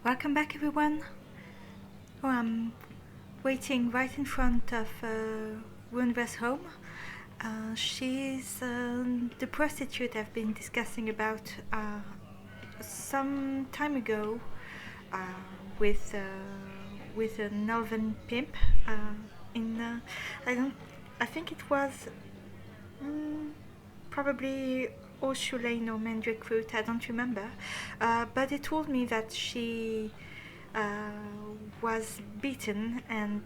Welcome back, everyone. Oh, I'm waiting right in front of Wundra's home. She's the prostitute I've been discussing about some time ago uh, with an elven pimp. In I don't. I think it was mm, probably Horseshoe Lane or Mandrake Route. I don't remember. But they told me that she was beaten and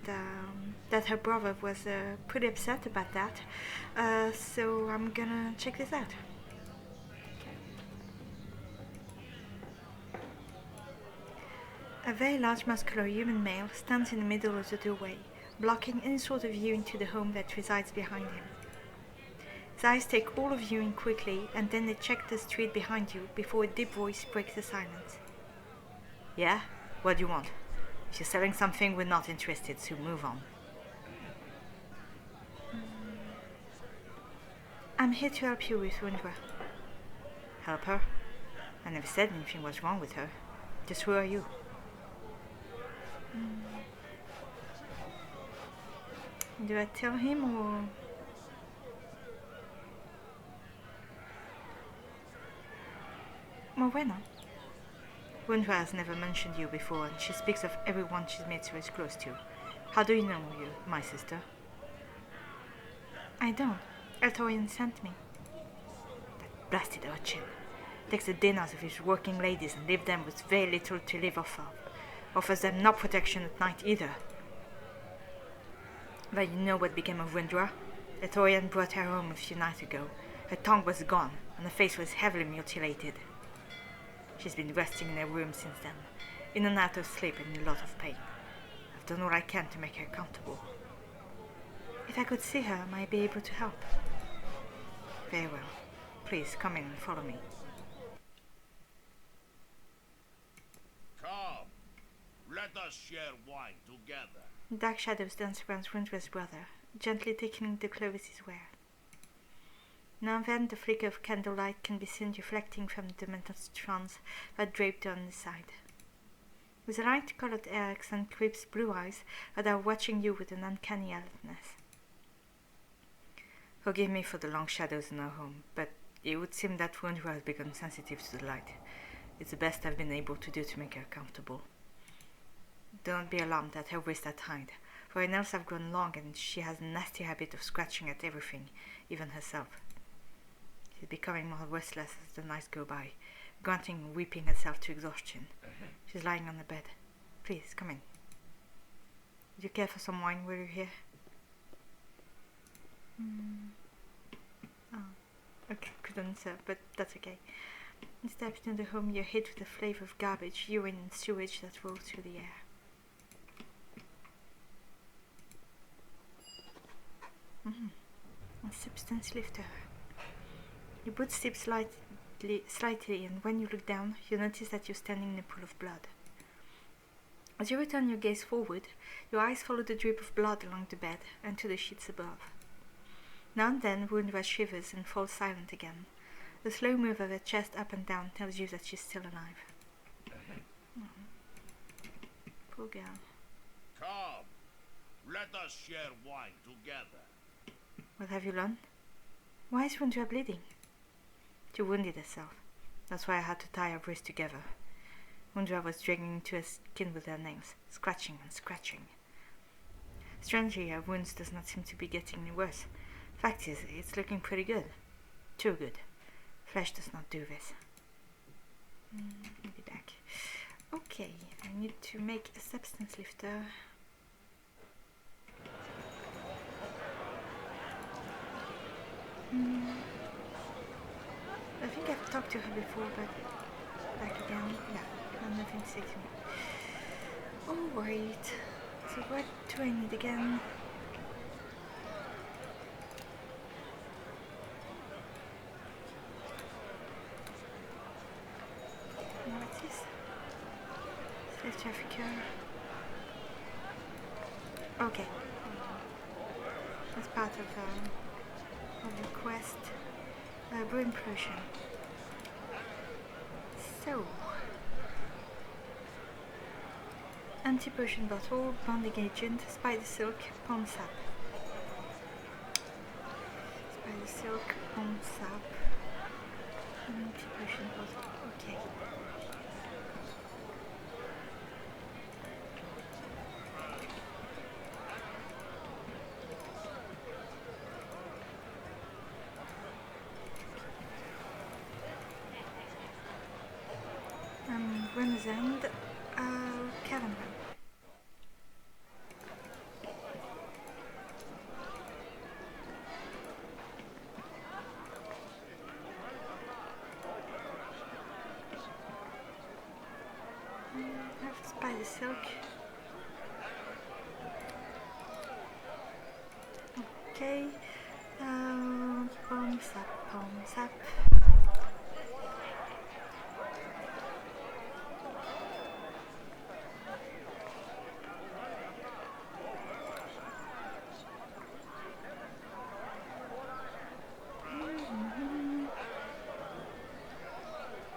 that her brother was pretty upset about that. So I'm gonna check this out. A very large muscular human male stands in the middle of the doorway, blocking any sort of view into the home that resides behind him. His eyes take all of you in quickly, and then they check the street behind you before a deep voice breaks the silence. Yeah? What do you want? If you're selling something, we're not interested, so move on. I'm here to help you with Wundra. Help her? I never said anything was wrong with her. Just who are you? Do I tell him or... Well, why not? Wundra has never mentioned you before, and she speaks of everyone she's made so close to. How do you know you, my sister? I don't. Darwien sent me. That blasted urchin. Takes the dinners of his working ladies and leaves them with very little to live off of. Offers them no protection at night either. But you know what became of Wundra? Darwien brought her home a few nights ago. Her tongue was gone, and her face was heavily mutilated. She's been resting in her room since then, in and out of sleep and in a lot of pain. I've done all I can to make her comfortable. If I could see her, I might be able to help. Very well. Please, come in and follow me. Come, let us share wine together. Dark shadows dance around Wundra's brother, gently taking the clothes he wears. Now and then the flicker of candlelight can be seen reflecting from the metal strands that draped on the side. With light-colored hair and Creep's blue eyes that are watching you with an uncanny alertness. Forgive me for the long shadows in our home, but it would seem that Wundra has become sensitive to the light. It's the best I've been able to do to make her comfortable. Don't be alarmed at her wrists are tied, for her nails have grown long and she has a nasty habit of scratching at everything, even herself. She's becoming more restless as the nights go by, grunting and weeping herself to exhaustion. She's lying on the bed. Please, come in. Would you care for some wine while you're here? Oh, okay, couldn't answer, but that's okay. You stepped into the home, you're hit with the flavor of garbage, urine and sewage that rolls through the air. A substance lifter. Your boot steps slightly, and when you look down, you notice that you're standing in a pool of blood. As you return your gaze forward, your eyes follow the drip of blood along the bed and to the sheets above. Now and then, Wundra shivers and falls silent again. The slow move of her chest up and down tells you that she's still alive. Poor girl. Come, let us share wine together. What have you learned? Why is Wundra bleeding? She wounded herself. That's why I had to tie her wrists together. Wundra was dragging into her skin with her nails, scratching and scratching. Strangely, her wounds does not seem to be getting any worse. Fact is, it's looking pretty good. Too good. Flesh does not do this. I'll be back. Okay, I need to make a substance lifter. I think I've talked to her before, but back again, yeah, nothing to say to me. Alright, so what do I need again? What's this? Slave trafficker. Okay. That's part of the quest. Brew implosion. So, Anti-potion bottle, bonding agent, spider silk, palm sap. Spider silk, palm sap. Anti-potion bottle, okay. Runner's End, Caravan. Have spider silk. Okay. Palm sap, palm sap.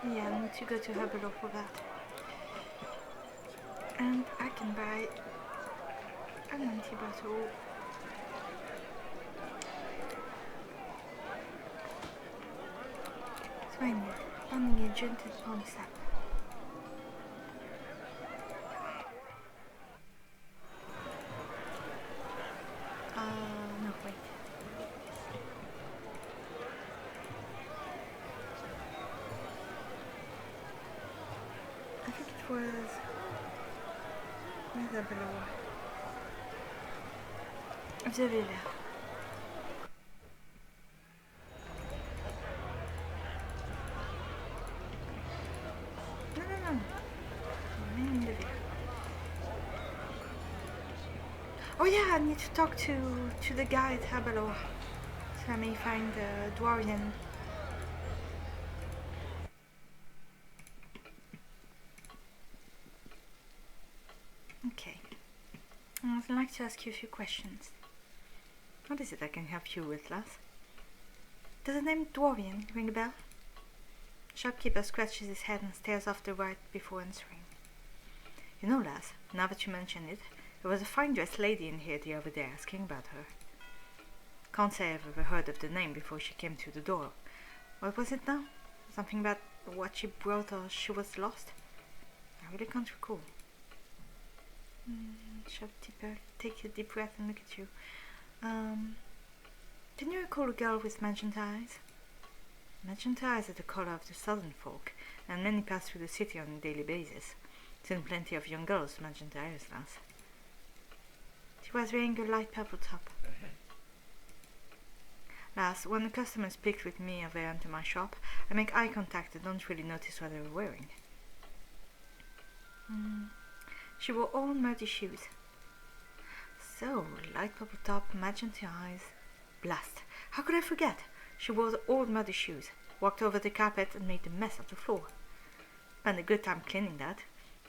Yeah, I need to go to Herbalo for that. And I can buy an anti-bottle. So I need bonding agent and palm sap. No, wait. I think it was... Where's that below? The villa. No. I'm in the villa. Oh yeah, I need to talk to the guy at Habalo, so I may find Darwien. Okay. I'd like to ask you a few questions. What is it I can help you with, lass? Does the name Darwien ring a bell? Shopkeeper scratches his head and stares off the right before answering. You know, lass, now that you mention it, there was a fine-dressed lady in here the other day asking about her. Can't say I've ever heard of the name before she came through the door. What was it now? Something about what she brought or she was lost? I really can't recall. Shopkeeper, take a deep breath and look at you. Can you recall a girl with magenta eyes? Magenta eyes are the color of the southern folk, and many pass through the city on a daily basis. Seen plenty of young girls with magenta eyes, lass. She was wearing a light purple top. Lass, when the customers speak with me or they enter my shop, I make eye contact and don't really notice what they were wearing. She wore all muddy shoes. So, light purple top, magenta eyes. Blast! How could I forget? She wore the old muddy shoes, walked over the carpet and made a mess of the floor. Spent a good time cleaning that.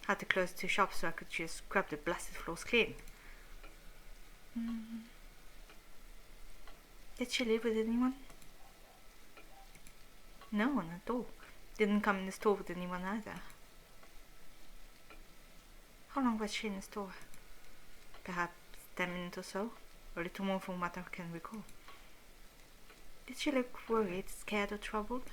Had to close 2 shops so I could just scrub the blasted floors clean. Did she live with anyone? No, not at all. Didn't come in the store with anyone either. How long was she in the store? Perhaps 10 minutes or so, or a little more from what I can recall. Did she look worried, scared or troubled?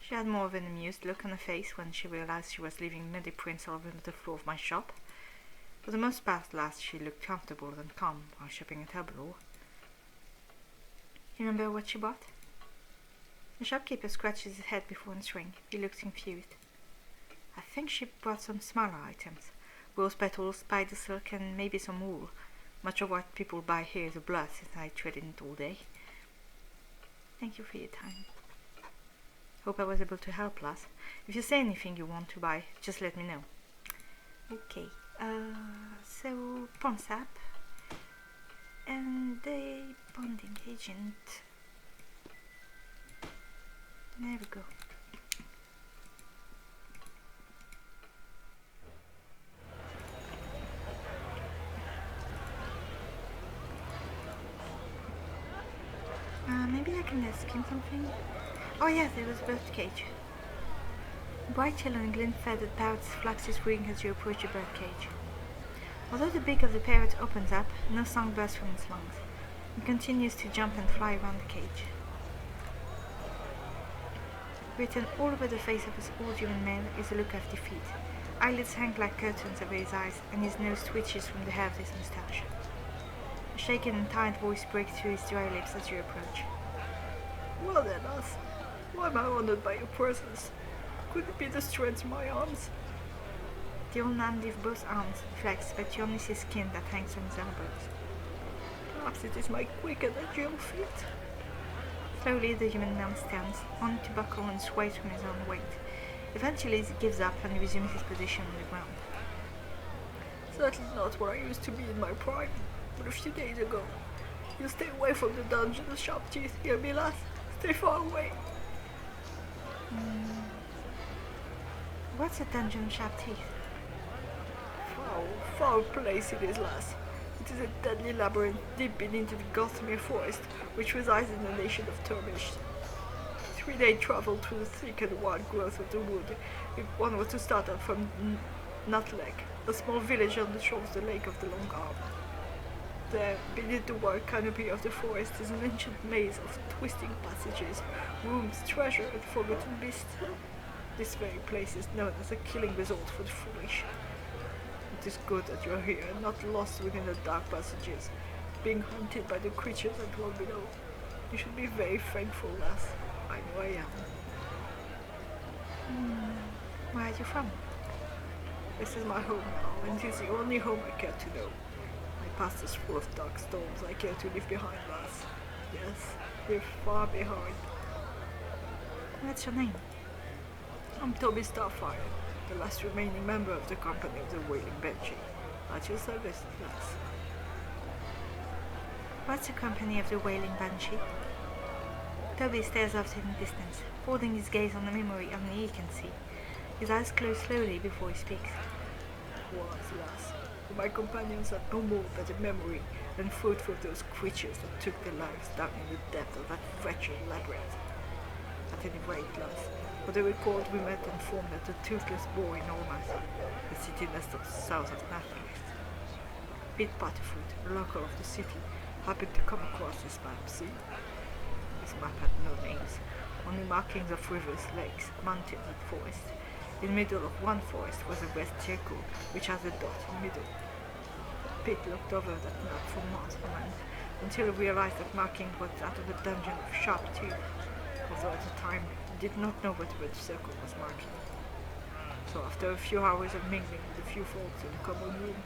She had more of an amused look on her face when she realized she was leaving muddy prints all over the floor of my shop. For the most part, last, she looked comfortable and calm while shopping at Herbalo. You remember what she bought? The shopkeeper scratches his head before answering. He looks confused. I think she bought some smaller items. Rose petals, spider silk, and maybe some wool. Much of what people buy here is a blood, since I trade in it all day. Thank you for your time. Hope I was able to help, lass. If you say anything you want to buy, just let me know. Okay, so palm sap and the bonding agent. There we go. Maybe I can ask him something. Oh yeah, there was a bird cage. Bright yellow and glint-feathered parrots flax his wing as you approach the birdcage. Although the beak of the parrot opens up, no song bursts from its lungs. It continues to jump and fly around the cage. Written all over the face of his old human male is a look of defeat. Eyelids hang like curtains over his eyes, and his nose twitches from the hair of his moustache. A shaken and tired voice breaks through his dry lips as you approach. Well then, lass, why am I honored by your presence? Could it be the strength in my arms? The old man lifts both arms, flexed, but you only see skin that hangs from his elbows. Perhaps it is my quick and agile feet. Slowly the human man stands, only to buckle and sway from his own weight. Eventually he gives up and resumes his position on the ground. Certainly not what I used to be in my prime, but a few days ago. You stay away from the dungeon of sharp teeth, hear me, lass? Stay far away. What's a dungeon of sharp teeth? Foul place it is, lass. It is a deadly labyrinth deep beneath the Gossamer forest, which resides in the nation of Turmish. 3-day travel through the thick and wild growth of the wood, if one were to start up from Nutleg, a small village on the shores of the lake of the Long Arm. There, beneath the wide canopy of the forest, is an ancient maze of twisting passages, rooms, treasure, and forgotten beasts. This very place is known as a killing resort for the foolish. It is good that you are here and not lost within the dark passages, being hunted by the creatures that dwell below. You should be very thankful, lass. I know I am. Where are you from? This is my home now, and it is the only home I care to know. My past is full of dark storms I care to leave behind, lass. Yes, leave far behind. What's your name? I'm Toby Starfire, the last remaining member of the company of the Wailing Banshee. At your service, lass. What's the company of the Wailing Banshee? Toby stares off in the distance, holding his gaze on the memory only he can see. His eyes close slowly before he speaks. Was, lass, for my companions had no more but a memory than food for those creatures that took their lives down in the depth of that wretched labyrinth. At any rate, lass, for the record we met and formed at the Toothless Boar in Ormaz, the city nest of south of Nathalie. Pete Butterfoot, a local of the city, happened to come across this map, see? This map had no names, only markings of rivers, lakes, mountains, and forests. In the middle of one forest was a red circle, which has a dot in the middle. Pete looked over that map for months on end, until he realized that marking was that of the dungeon of Sharp Teeth, although at the time he did not know what the red circle was marking. So after a few hours of mingling with a few folks in the common room,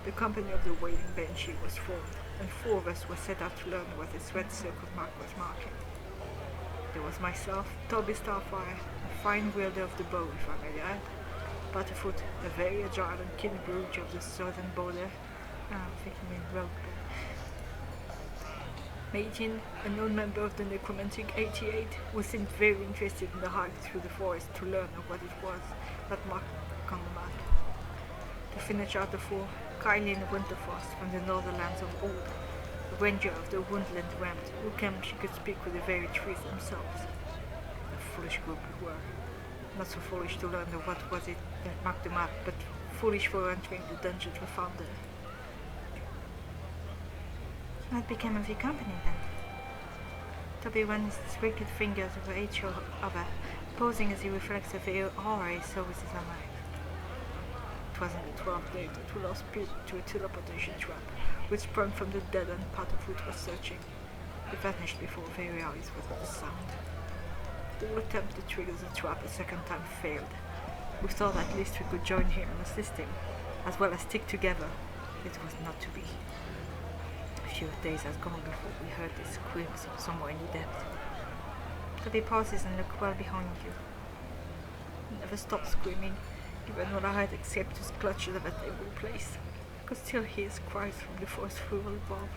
the company of the Wailing Banshee was formed, and 4 of us were set out to learn what this red circle mark was marking. There was myself, Toby Starfire, a fine wielder of the bow, if I may add, Butterfoot, a very agile and keen brooch of the southern border, I'm thinking in rogue, Meijin, a known member of the necromantic 88, who seemed very interested in the hike through the forest to learn of what it was that marked on the map. To finish out the 4, Kylie and Winterfrost from the northern lands of old, a ranger of the woodland rammed, who claimed she could speak with the very trees themselves. A foolish group we were. Not so foolish to learn what was it that marked the map, but foolish for entering the dungeons we found there. What became of your company then? Toby runs his wicked fingers over each other, posing as he reflects the very horror he saw with his own eyes. It was on the 12th day that we lost Pete to a teleportation trap, which sprung from the dead end Butterfoot was searching. He vanished before our very eyes without a sound. All attempt to trigger the trap a second time failed. We thought at least we could join him and assist him, as well as stick together. It was not to be. A few days has gone before we heard the screams of somewhere in the depth. Toby pauses and looks well behind you. He never stopped screaming, even when I had except his clutches of a table place. I could still hear his cries from the forest floor above.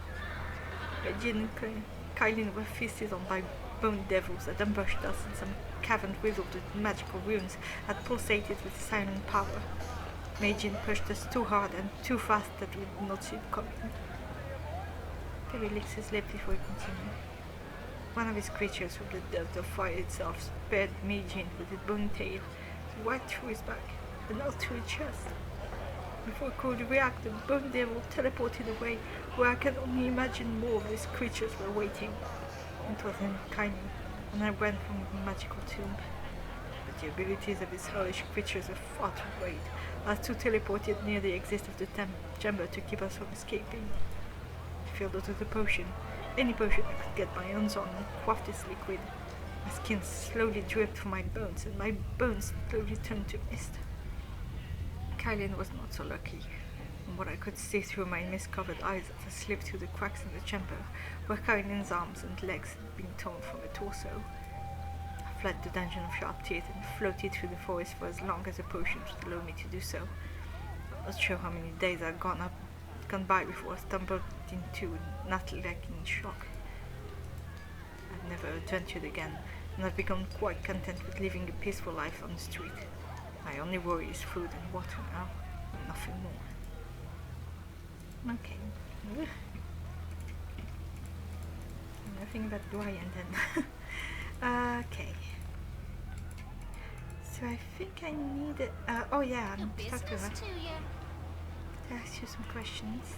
Regine and Kylie were feasted on by bone devils that ambushed us in some cavern riddled with magical runes that pulsated with silent power. Meijin pushed us too hard and too fast that we did not see it coming. Terry licks his lip before he continued. One of his creatures from the depth of fire itself spared Meijin with its bone tail, right through his back and out through his chest. Before I could react, the bone devil teleported away, where I can only imagine more of these creatures were waiting. It was uncanny, and I ran from the magical tomb. But the abilities of these hellish creatures were far too great. I was too teleported near the exit of the chamber to keep us from escaping. I filled out of the potion, any potion I could get my hands on, and quaffed its liquid. My skin slowly dripped from my bones, and my bones slowly turned to mist. Kylian was not so lucky. From what I could see through my mist-covered eyes as I slipped through the cracks in the chamber, where Kylian's arms and legs had been torn from the torso. I fled the dungeon of sharp teeth and floated through the forest for as long as the potion would allow me to do so. I'm not sure how many days I'd gone by before I stumbled into not lacking shock. I've never adventured again, and I've become quite content with living a peaceful life on the street. My only worry is food and water now, and nothing more. Okay. Nothing but Darwien then. Okay. So I think I need oh yeah, I'm stuck with her. To ask you some questions.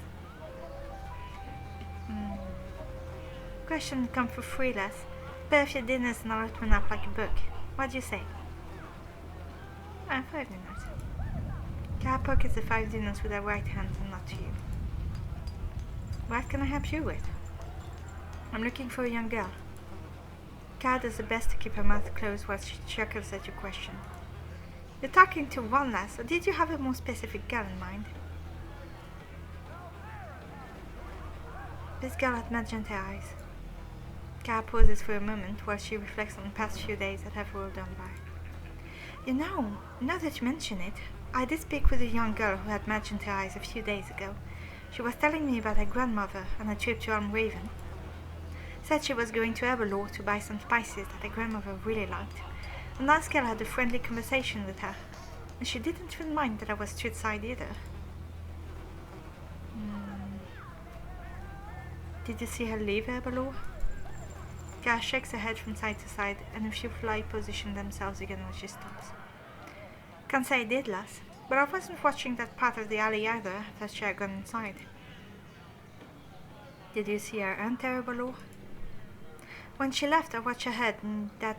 Question come for free, lass. Pay for your dinners and I'll open up like a book. What do you say? 5 dinners. Car pockets the 5 dinners with her right hand and not to you. What can I help you with? I'm looking for a young girl. Car does the best to keep her mouth closed while she chuckles at your question. You're talking to one, lass, or did you have a more specific girl in mind? This girl had magenta eyes. Car pauses for a moment while she reflects on the past few days that have rolled on by. You know, now that you mention it, I did speak with a young girl who had magenta eyes a few days ago. She was telling me about her grandmother and a trip to Almraiven. Said she was going to Herbalore to buy some spices that her grandmother really liked. And last girl had a friendly conversation with her, and she didn't even mind that I was street-side either. Did you see her leave Herbalore? Gar shakes her head from side to side, and a few fly position themselves again when she stops. Can't say I did, lass, but I wasn't watching that part of the alley either after she had gone inside. Did you see her aunt Herbalore? When she left, I watched her head in that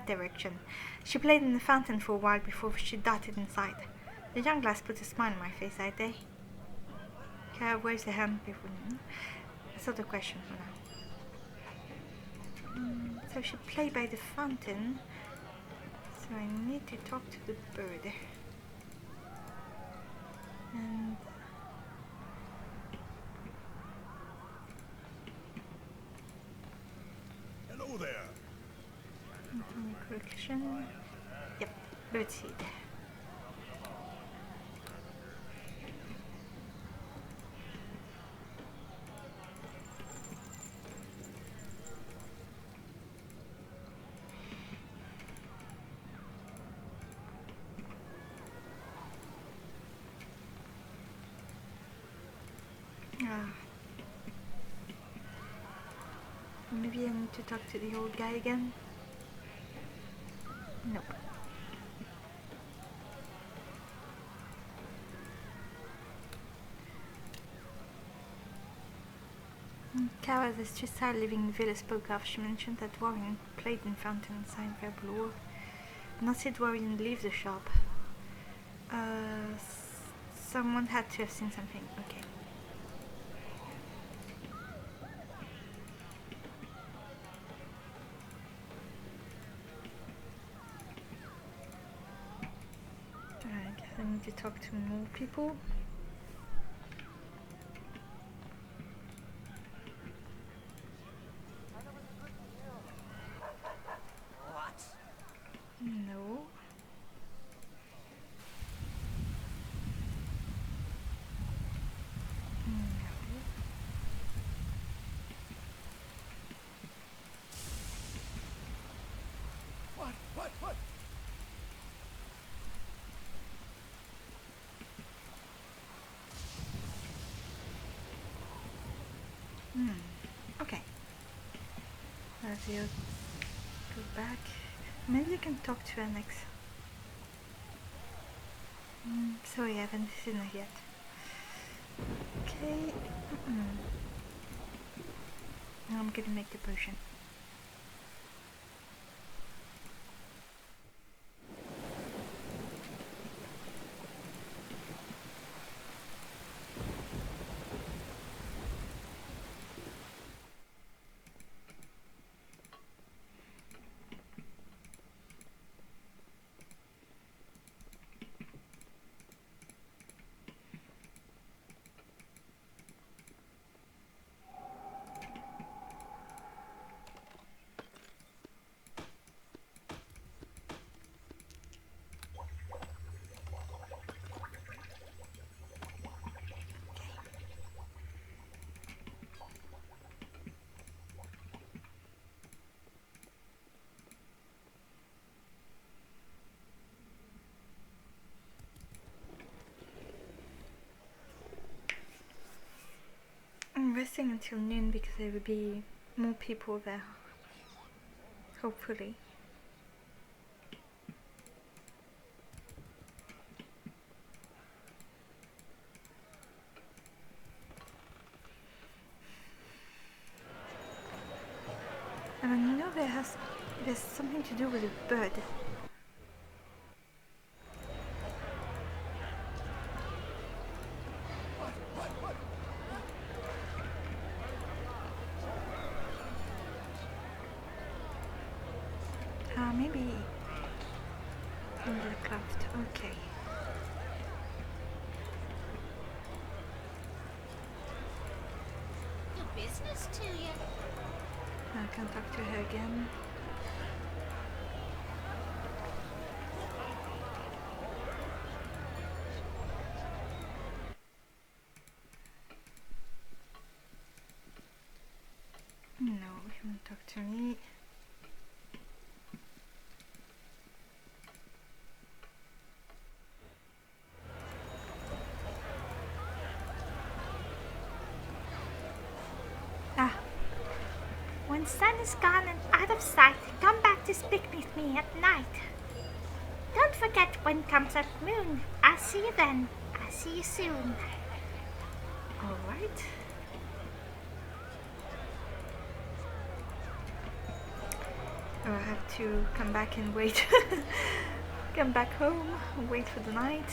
direction. She played in the fountain for a while before she darted inside. The young lass put a smile on my face that day. Kara waves her hand before me. That's not a question for now. So she played by the fountain. So I need to talk to the bird. And Hello there. Correction. Yep, birdseed. Maybe I need to talk to the old guy again? Nope. Kara, the street-side living villa spoke of. She mentioned that Darwien played in fountain inside Herbalore. Not see Darwien leave the shop. Someone had to have seen something. Okay. I need to talk to more people. What? No. What? Okay. That's your good back. Maybe I can talk to Annex. Sorry, I haven't seen her yet. Okay. Now I'm gonna make the potion. I'm resting until noon because there will be more people there. Hopefully. And I know there's something to do with a bird. Maybe under the craft. Okay. Good business to you. I can talk to her again. No, he won't talk to me. When sun is gone and out of sight, come back to speak with me at night. Don't forget when comes up moon. I'll see you then. I'll see you soon. Alright. Oh, I have to come back and wait. Come back home and wait for the night.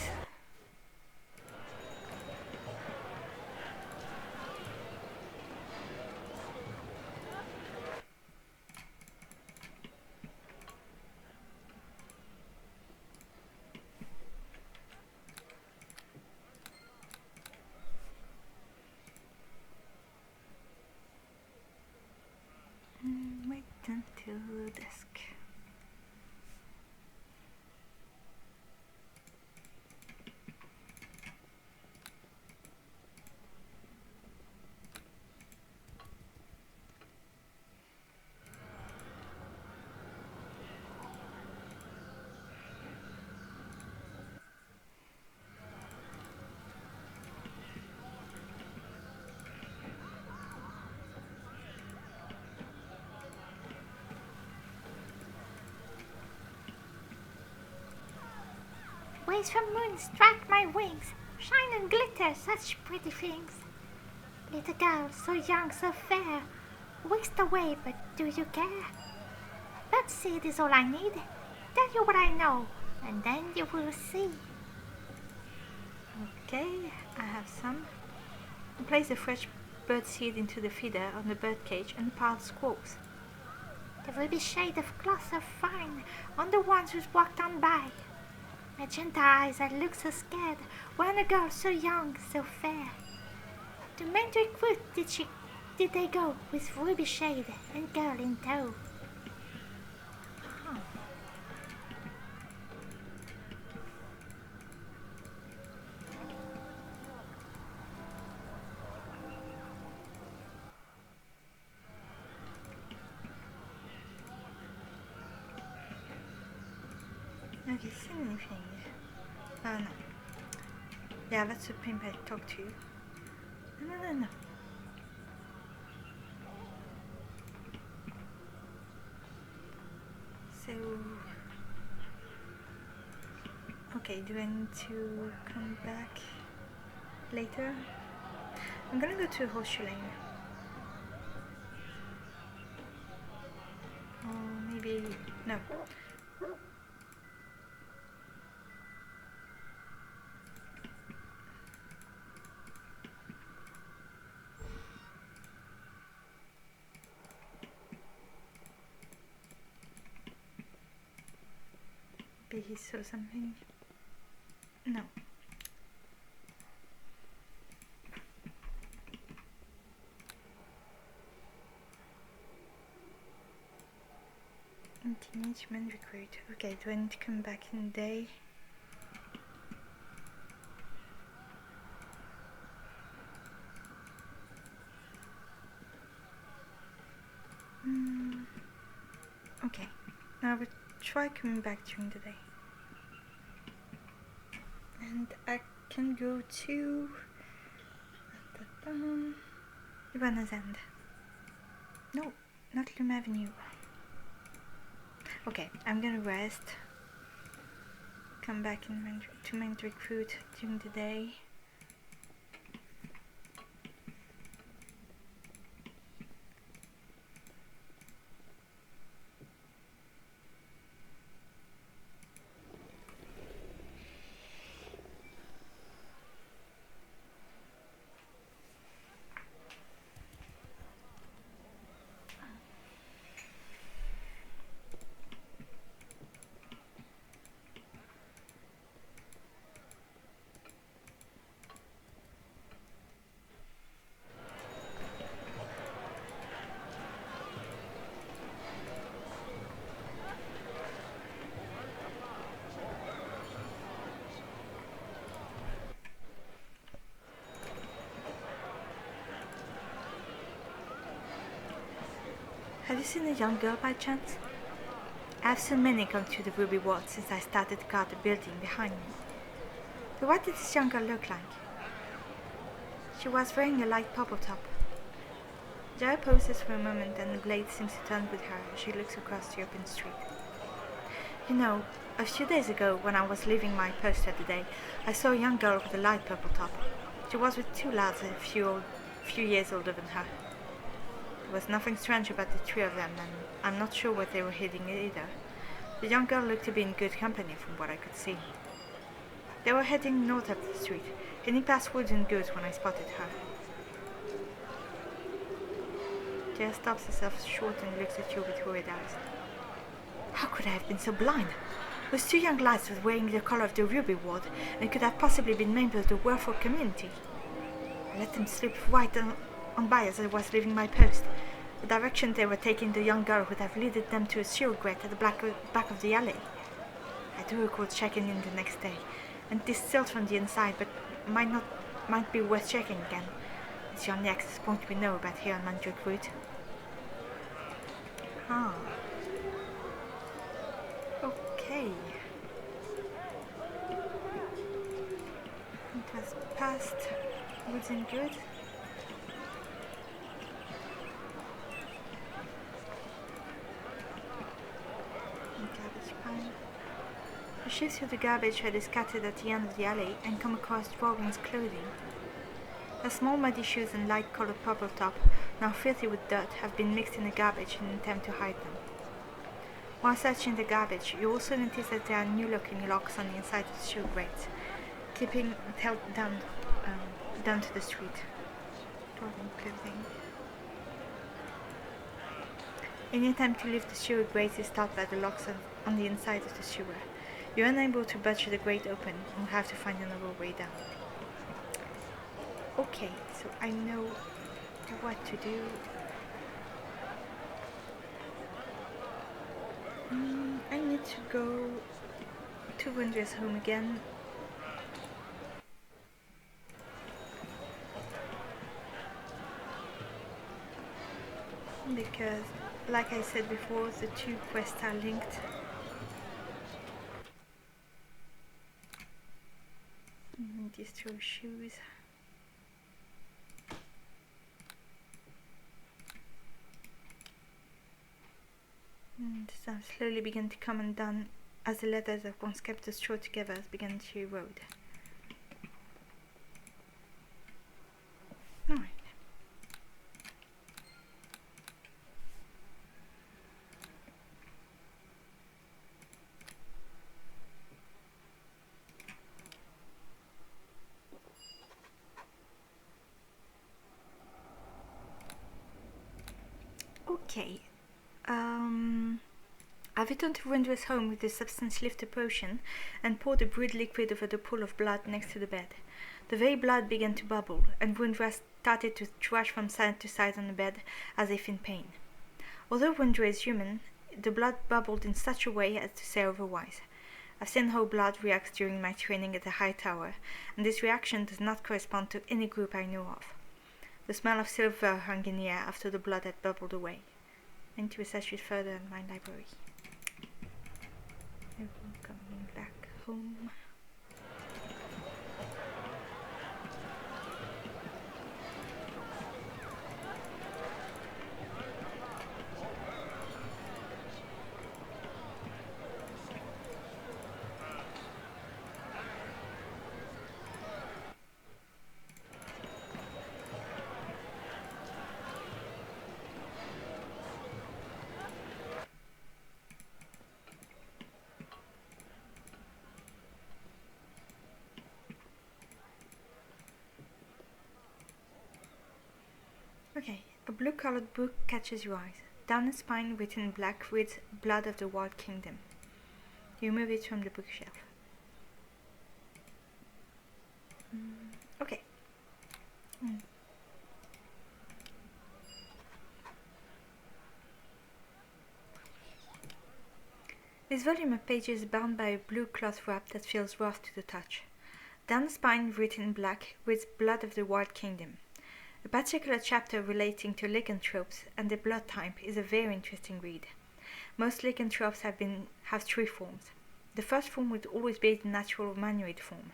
Wait until dusk. Waves from moon strike my wings, shine and glitter such pretty things. Little girl, so young, so fair, whisked away, but do you care? That seed is all I need. Tell you what I know, and then you will see. Okay, I have some. Place the fresh bird seed into the feeder on the bird cage and pile squawks. The ruby shade of cloth are fine on the ones who's walked on by. Magenta eyes that look so scared when a girl so young, so fair. To Mandrake Wood did they go with ruby shade and girl in tow. Have you seen anything? Oh no. Yeah, that's the pimp I talked to. No. Okay, do I need to come back later? I'm gonna go to Horseshoe Lane. Or maybe... no. Maybe he saw something. No. Engagement recruit. Okay, do I need to come back in the day? Okay, I will try coming back during the day. And I can go to Ivana's End. No, not Loom Avenue. Okay, I'm gonna rest. Come back to main recruit during the day. Have you seen a young girl by chance? I've seen many come to the Ruby Ward since I started to guard the building behind me. But what did this young girl look like? She was wearing a light purple top. Jaya pauses for a moment and the blade seems to turn with her as she looks across the open street. You know, a few days ago when I was leaving my post at the day, I saw a young girl with a light purple top. She was with two lads a few years older than her. There was nothing strange about the three of them, and I'm not sure what they were hitting either. The young girl looked to be in good company from what I could see. They were heading north up the street, heading past woods and goods when I spotted her. Jaya stops herself short and looks at you with worried eyes. How could I have been so blind? Those two young lads were wearing the color of the Ruby Ward and could have possibly been members of the Werewolf community. I let them slip right on by as I was leaving my post. The direction they were taking the young girl would have led them to a sewer grate at the back of the alley. I do recall checking in the next day, and this sealed from the inside, but might be worth checking again. It's the only access point we know about here on Mandrake Route. Ah. Okay. It was past woods and good. Garbage pile. You shift through the garbage that is scattered at the end of the alley and come across Darwien's clothing. Her small muddy shoes and light-colored purple top, now filthy with dirt, have been mixed in the garbage in an attempt to hide them. While searching the garbage, you also notice that there are new-looking locks on the inside of the shoe grates, keeping it held down to the street. Darwien clothing. Any attempt to lift the sewer grate is stopped by the locks on the inside of the sewer. You're unable to budge the grate open and will have to find another way down. Okay, so I know what to do. I need to go to Wundra's home again. Because, like I said before, the two quests are linked. These two shoes. And I'm slowly begin to come undone as the letters that once kept us short together began to erode. Alright. Okay. I returned to Wundra's home with the substance lifter potion and poured the brewed liquid over the pool of blood next to the bed. The very blood began to bubble, and Wundra started to thrash from side to side on the bed as if in pain. Although Wundra is human, the blood bubbled in such a way as to say otherwise. I've seen how blood reacts during my training at the High Tower, and this reaction does not correspond to any group I know of. The smell of silver hung in the air after the blood had bubbled away. I need to research it further in my library. I'm coming back home. Okay, a blue-colored book catches your eyes. Down the spine, written in black, reads "Blood of the Wild Kingdom." You remove it from the bookshelf. Okay. This volume of pages is bound by a blue cloth wrap that feels rough to the touch. Down the spine, written in black, reads "Blood of the Wild Kingdom." A particular chapter relating to lycanthropes and their blood type is a very interesting read. Most lycanthropes have three forms. The first form would always be the natural or humanoid form.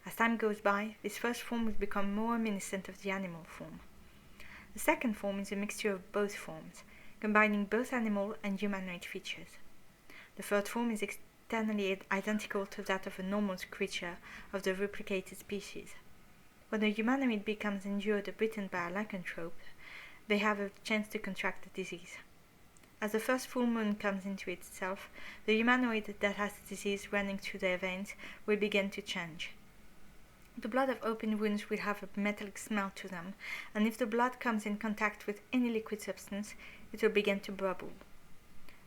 As time goes by, this first form would become more reminiscent of the animal form. The second form is a mixture of both forms, combining both animal and humanoid features. The third form is externally identical to that of a normal creature of the replicated species. When a humanoid becomes injured or bitten by a lycanthrope, they have a chance to contract the disease. As the first full moon comes into itself, the humanoid that has the disease running through their veins will begin to change. The blood of open wounds will have a metallic smell to them, and if the blood comes in contact with any liquid substance, it will begin to bubble.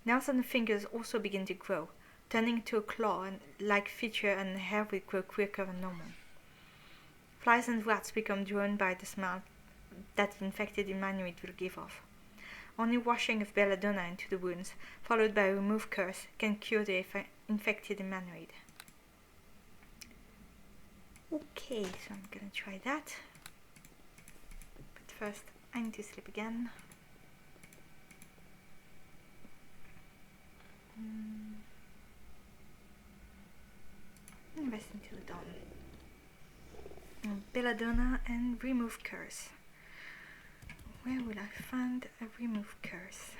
Nails on the fingers also begin to grow, turning into a claw-like feature, and the hair will grow quicker than normal. Flies and rats become drawn by the smell that the infected humanoid will give off. Only washing of belladonna into the wounds, followed by a remove curse, can cure the infected humanoid. Okay, so I'm gonna try that. But first, I need to sleep again. Invest into the dawn. Belladonna and remove curse. Where will I find a remove curse?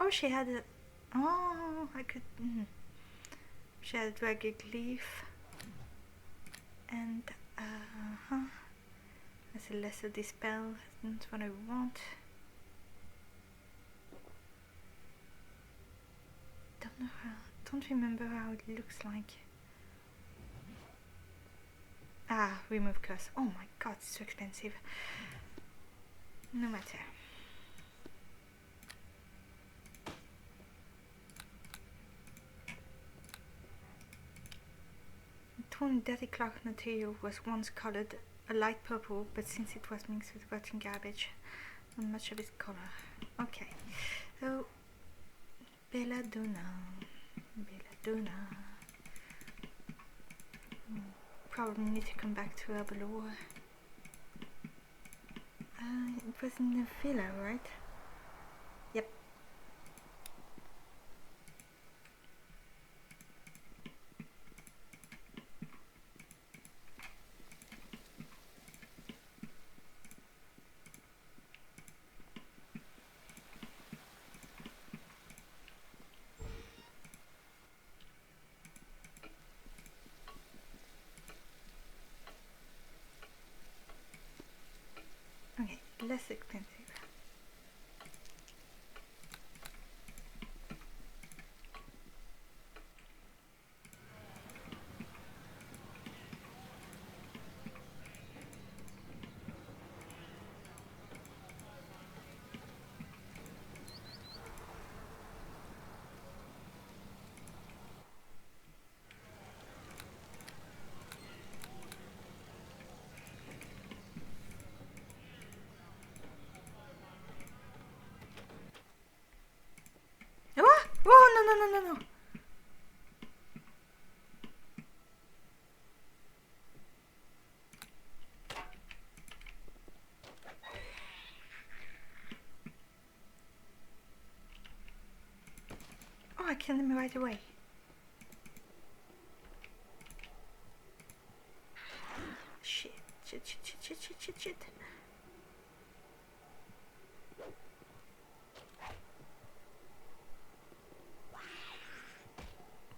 Oh, she had a... Oh, I could... She had a dragon leaf. And, That's a lesser dispel. That's what I want. Don't remember how it looks like. Ah, remove curse. Oh my god, it's so expensive. No matter. Torn dirty cloth material was once colored a light purple, but since it was mixed with rotten garbage, not much of its color. Okay, so Belladonna. Belladonna. Probably need to come back to Abelor. It was in the villa, right? Yep. Okay, less expensive. What? Oh, no. Oh, I killed him right away. Shit.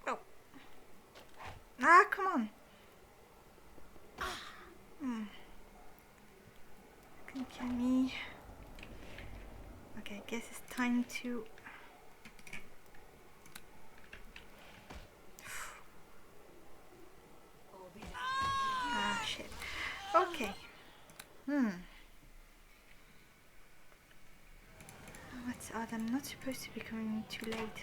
Oh. Ah, come on. Couldn't kill me. Okay, I guess it's time to... Ah, shit. Okay. What's odd? I'm not supposed to be coming too late.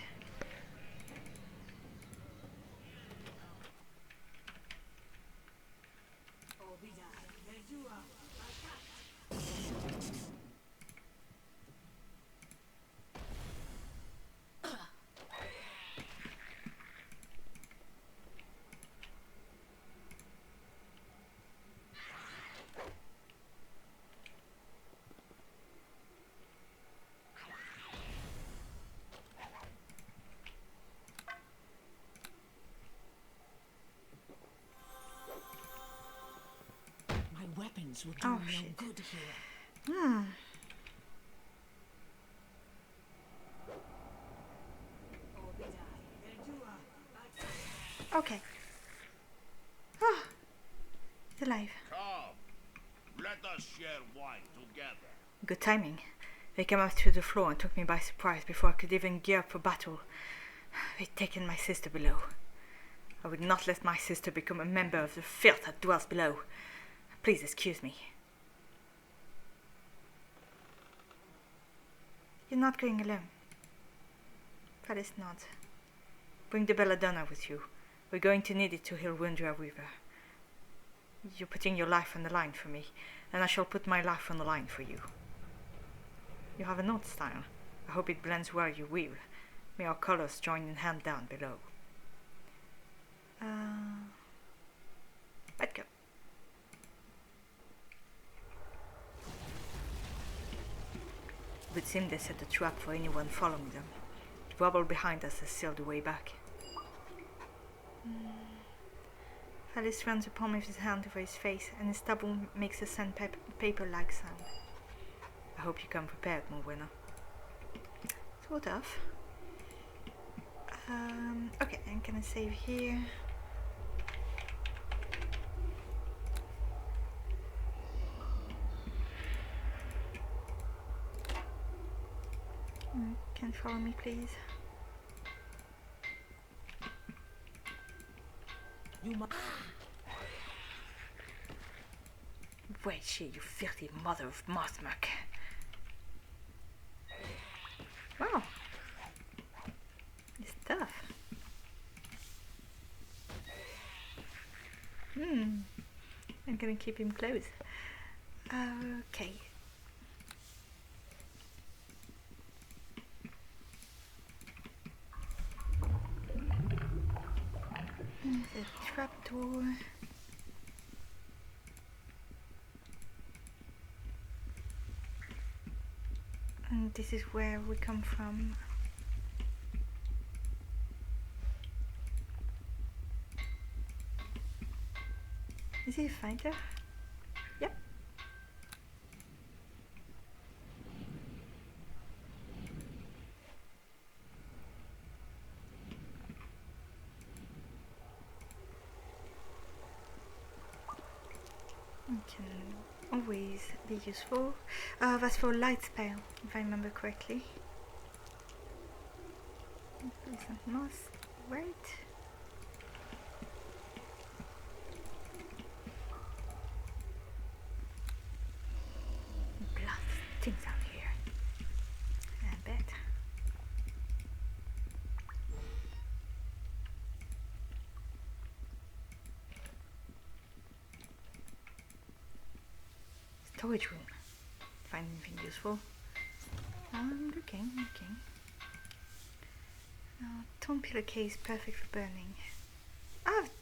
Weapons will do no shit. good here. Okay. Oh, it's alive. Come, let us share wine together. Good timing. They came up through the floor and took me by surprise before I could even gear up for battle. They'd taken my sister below. I would not let my sister become a member of the filth that dwells below. Please excuse me. You're not going alone. Phyllis nods. Bring the belladonna with you. We're going to need it to heal Wundra Weaver. You're putting your life on the line for me, and I shall put my life on the line for you. You have an odd style. I hope it blends where you weave. May our colors join in hand down below. Let's go. It would seem they set a trap for anyone following them. The rubble behind us has sealed the way back. Alice runs the palm of his hand over his face, and his stubble makes a sandpaper-like sound. I hope you come prepared, Morwenna. Sort of. Okay, I'm gonna save here. Can you follow me, please? You must. Wait, she, you filthy mother of Mothmuck. Wow. It's tough. I'm gonna keep him close. Okay. The trapdoor. And this is where we come from. Is he a fighter? Yep. Can always be useful. That's for light spell, if I remember correctly. Some moss, right? Blood stinks out here. I bet. Storage room. Find anything useful? Looking. Torn pillar case, perfect for burning.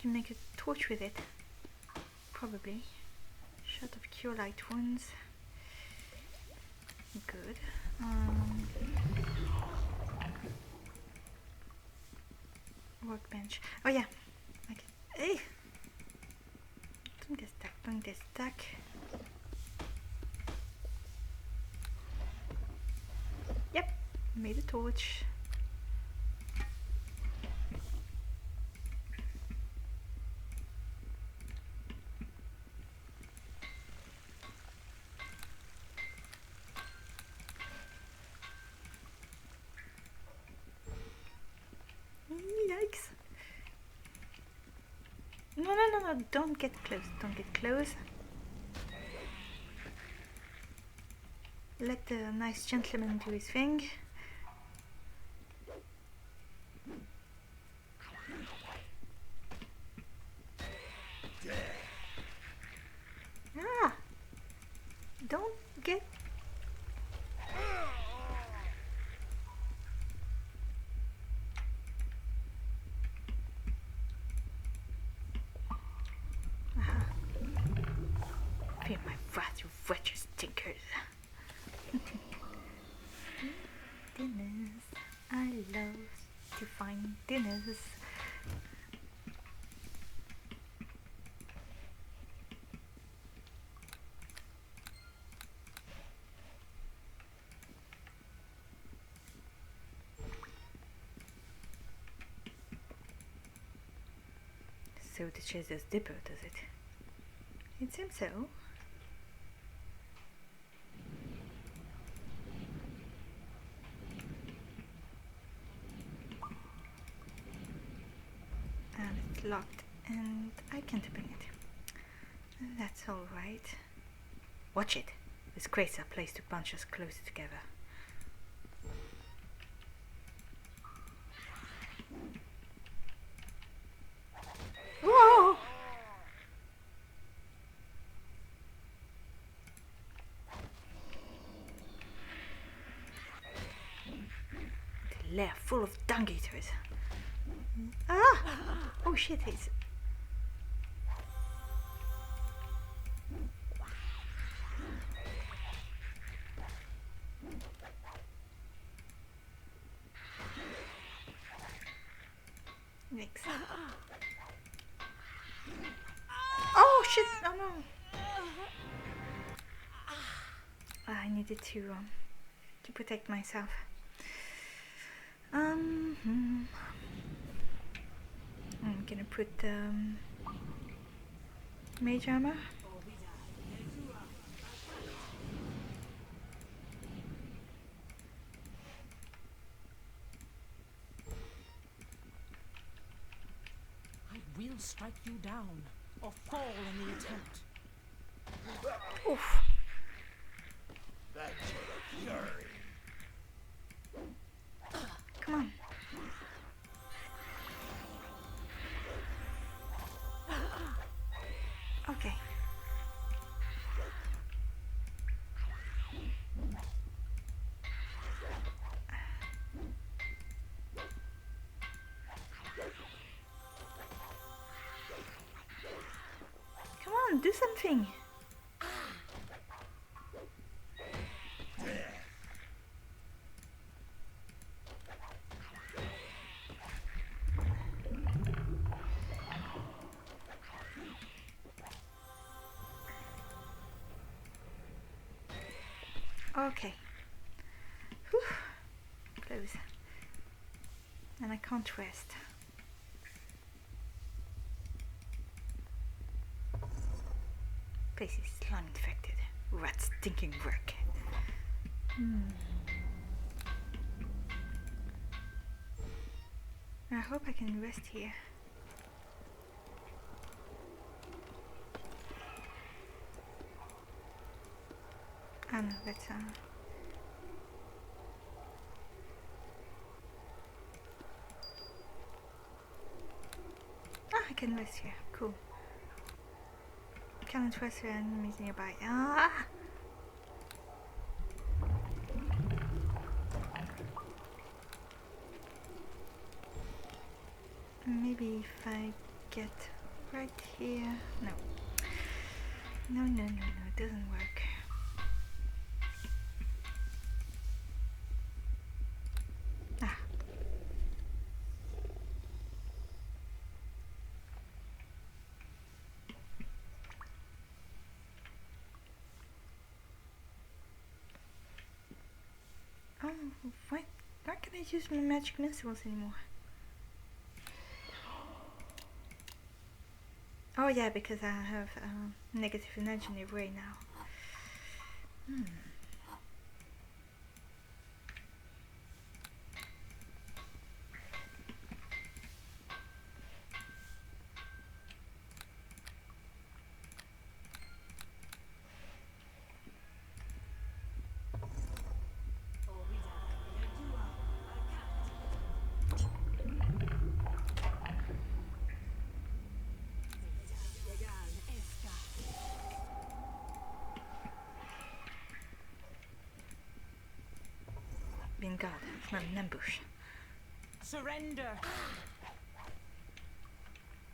You make a torch with it. Probably. Shot of cure light wounds. Good. Workbench. Oh yeah. Okay. Hey. Don't get stuck. Yep, made a torch. Yikes. No, don't get close. Let the nice gentleman do his thing. Don't get... Feel my wrath, you wretched stinkers. Dinners. I love to find dinners. So the chaser's dipper, does it? It seems so. And it's locked and I can't open it. That's alright. Watch it. This crate's a place to bunch us closer together. Whoa! The lair full of dung eaters. Oh shit, it's... Next. Oh shit! Oh no! I needed to protect myself. I'm gonna put mage armor. I will strike you down or fall in the attempt. Oof. That's fury. Come on. Okay. do something. Okay. Whew. Close. And I can't rest. Place is slime infected. Rat stinking wreck. I hope I can rest here. Ah no, that's I can rest here. Cool. Cannot rest where enemies nearby. Ah! Maybe if I get right here. No. No, it doesn't work. Ah. Oh, why can I use my magic missiles anymore? Oh yeah, because I have negative energy in every way now. Being guard, it's not an ambush. Surrender!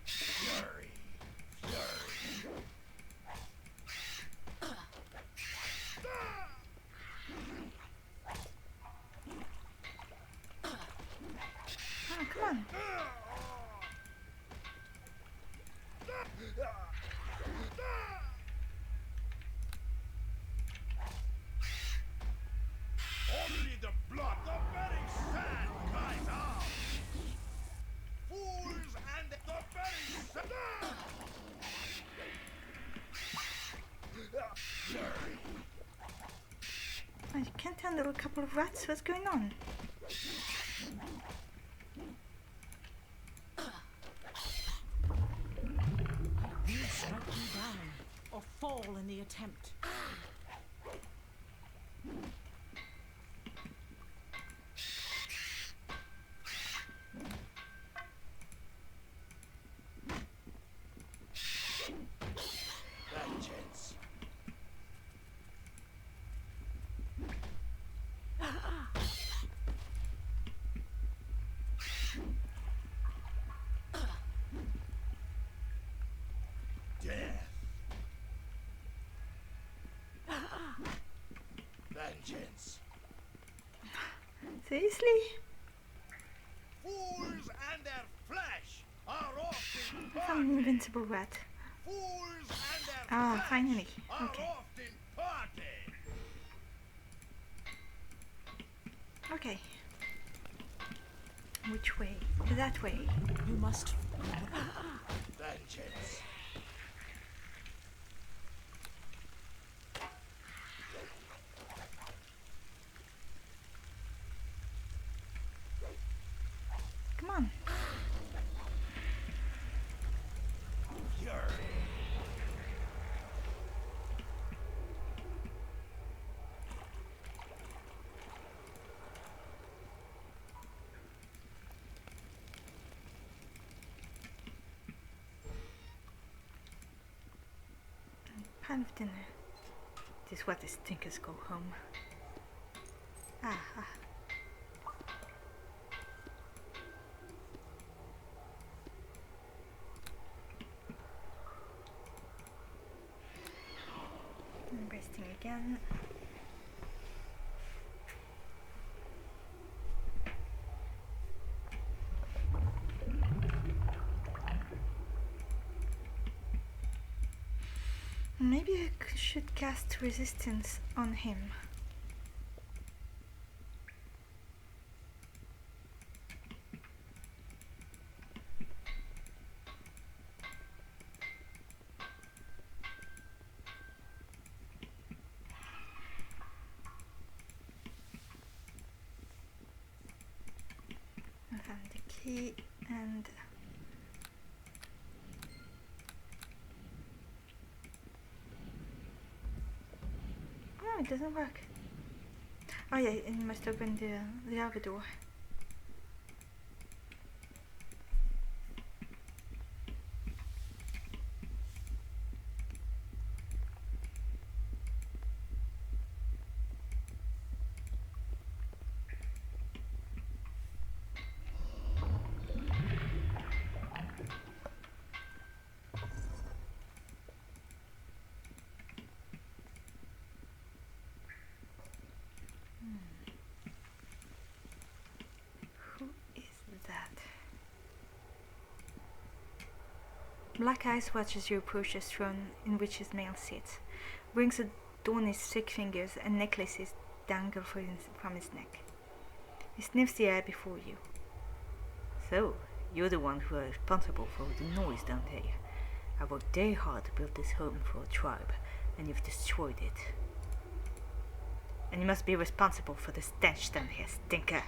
Fury. Oh, come on. Only the blood, the very sand cries out. Fools and the very sand. Fury. I can't handle a couple of rats. What's going on? We'll strike you down, or fall in the attempt. Vengeance. Death. Vengeance. Seriously? Fools and their flesh are often I found an invincible rat. Fools and their Ah, flesh finally. are Okay. often parted. Okay. Which way? That way. You must. Vengeance. Come on. Fury. Pan of dinner. This is what the stinkers go home. Ah. again. Maybe I should cast resistance on him. I found the key and oh, it doesn't work. Oh yeah, it must open the other door. Black Eyes watches you approach the throne in which his male sits, brings adorn his thick fingers and necklaces dangle from his neck. He sniffs the air before you. So, you're the one who are responsible for the noise down here. I worked very hard to build this home for a tribe, and you've destroyed it. And you must be responsible for the stench down here, stinker.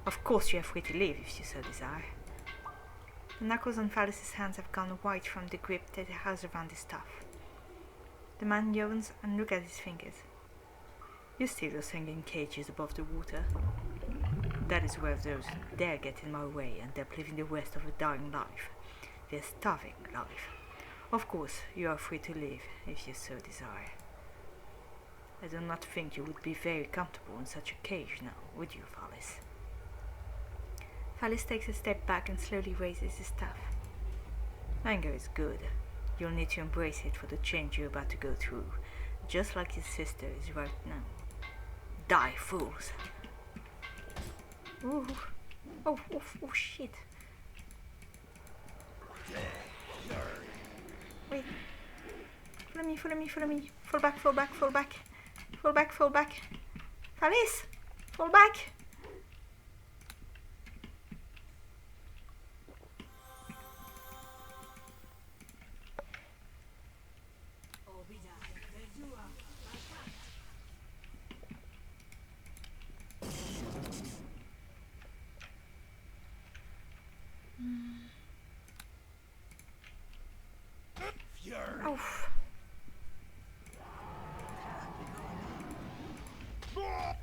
Of course you are free to leave if you so desire. The knuckles on Phallus' hands have gone white from the grip that he has around his staff. The man yawns and looks at his fingers. You see those hanging cages above the water? That is where those dare get in my way and they're living the rest of a dying life. Their starving life. Of course, you are free to leave if you so desire. I do not think you would be very comfortable in such a cage now, would you, Phallus? Phallus takes a step back and slowly raises his staff. Anger is good. You'll need to embrace it for the change you're about to go through, just like his sister is right now. Die, fools! Ooh. Oh, shit. Wait. Follow me. Fall back. Phallus! Fall back! Oof.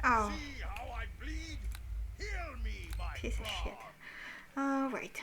Oh. See how I bleed? Heal me, my Piece of frog. shit. Alright.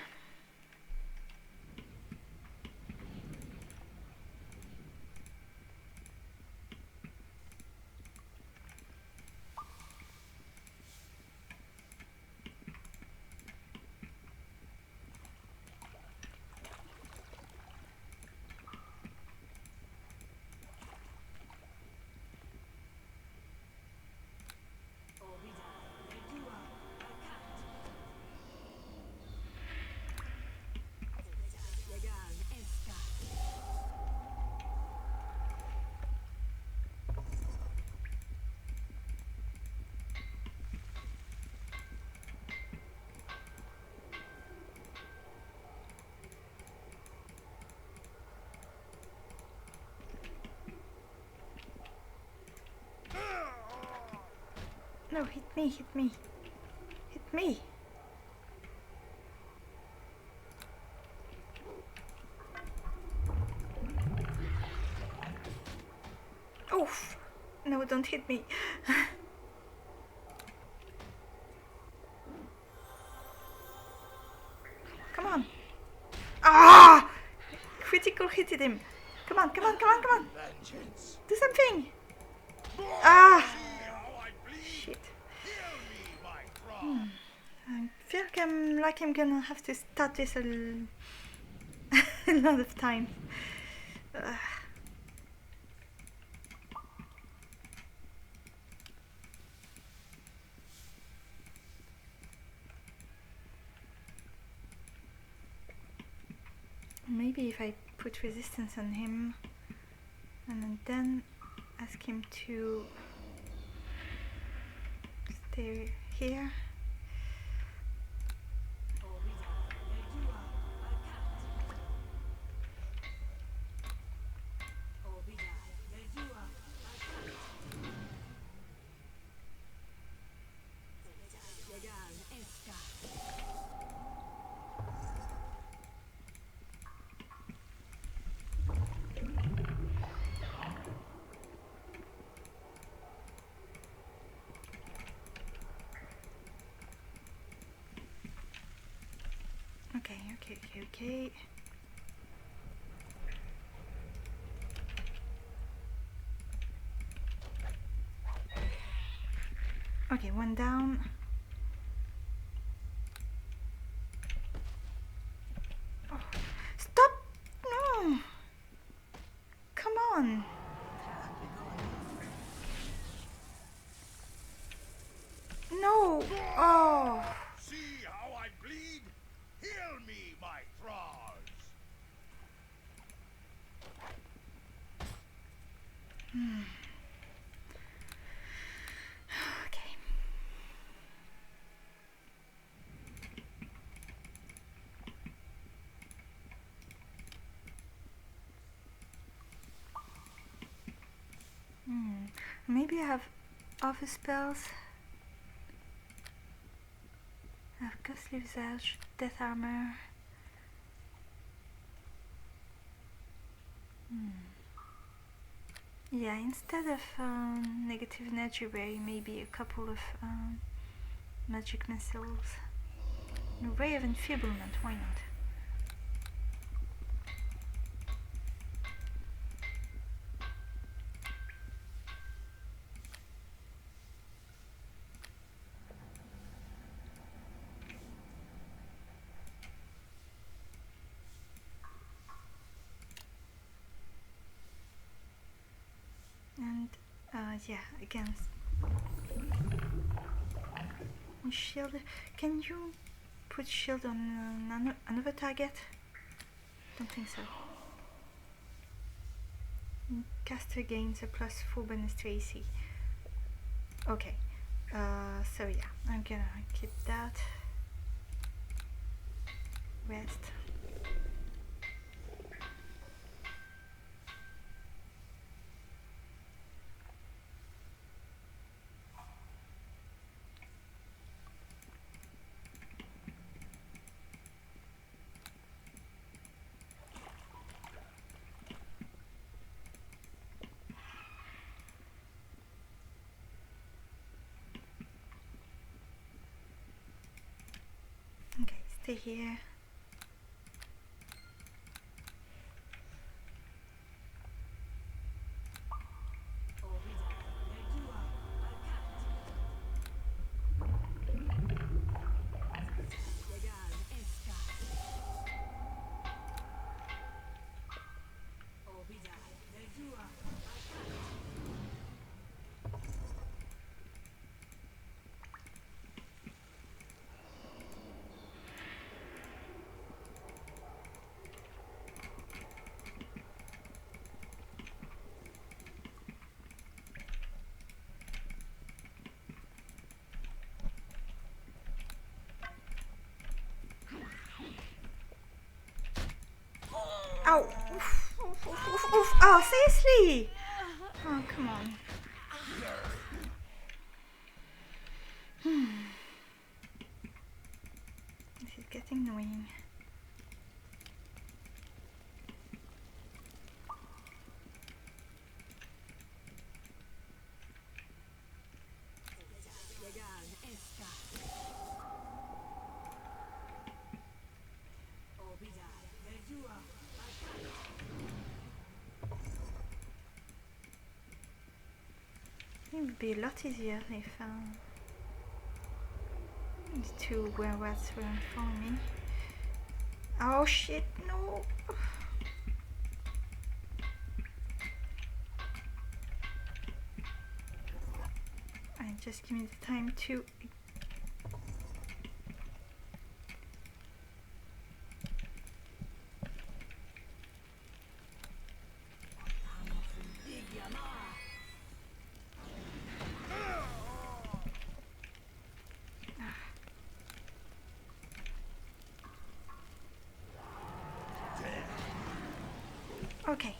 No, hit me. Oof. No, don't hit me. Come on. Ah! Critical hit him. Come on. Vengeance. Do something. Ah! See how I bleed? Shit. Heal me, my frog. I feel like I'm gonna have to start this a lot of times. maybe if I put resistance on him and then ask him to stay here. Okay. Okay, one down. Oh, stop! No! Come on! No! Oh! See how I bleed? Heal me, my thralls! Okay. Maybe I have other spells. I have Ghostly Visage, Death Armor. Yeah, instead of negative energy ray, maybe a couple of magic missiles. A ray of enfeeblement, why not? And yeah, against shield. Can you put shield on another target? Don't think so. Caster gains a +4 bonus to AC. Okay. So yeah, I'm gonna keep that. Rest. Okay, stay here. Ow! Oof, oof, oof, oof, oof. Oh, seriously! Oh, come on. This is getting annoying. It would be a lot easier if the two werewolves were in front of me. Oh shit, no! And just give me the time to... Okay.